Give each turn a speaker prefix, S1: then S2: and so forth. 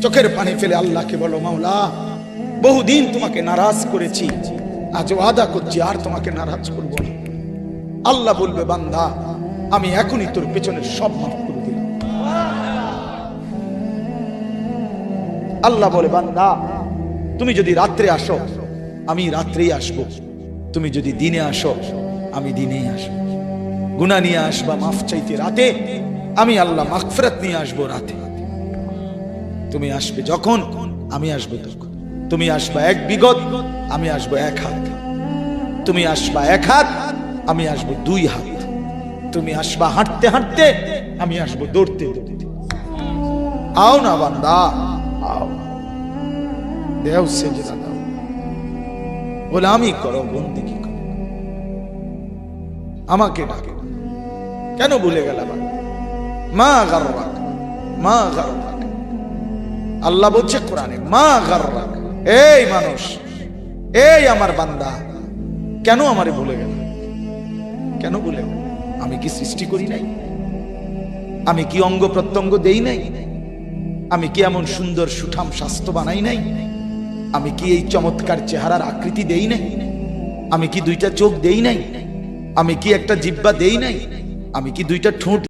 S1: চোখের পানি ফেলে আল্লাহকে বলো, মাওলা বহুদিন তোমাকে নারাজ করেছি, আজ ওয়াদা করছি আর তোমাকে নারাজ করব না। আল্লাহ বলবে, বান্দা আমি এখনই তোর পেছনের সব মাফ করে দিলাম। আল্লাহ বলে, বান্দা তুমি যদি রাত্রে আসো আমি রাত্রেই আসবো, তুমি যদি দিনে আসো আমি দিনেই আসবো। গুনাহ নিয়ে আসবা মাফ চাইতে রাতে, আমি আল্লাহ মাগফিরাত নিয়ে আসবো রাতে। তুমি আসবে যখন আমি আসবো তখন। তুমি আসবা এক বিগত, আমি আসবো এক হাত। তুমি আসবা এক হাত, আমি আসবো দুই হাত। তুমি আসবা হাঁটতে হাঁটতে, আমি আসবো দৌড়তে দৌড়তে। আও না বান্দা, আও, দেও সেজদা দাও, গোলামি করো, বন্দেগী করো, আমাকে ডাকে। কেন ভুলে গেলাম? মা গাররাক, মা গাররাক। আল্লাহ বলছে কোরআনে, মা গাররাক। এই মানুষ, এই আমার বান্দা, কেন আমারে ভুলে গেল? কেন ভুলে গেল? আমি কি সৃষ্টি করি নাই? আমি কি অঙ্গ প্রত্যঙ্গ দেই নাই? আমি কি এমন সুন্দর সুঠাম স্বাস্থ্য বানাই নাই? আমি কি এই চমৎকার চেহারার আকৃতি দেই নাই? আমি কি দুইটা চোখ দেই নাই? আমি কি একটা জিহ্বা দেই নাই? আমি কি দুইটা ঠোঁট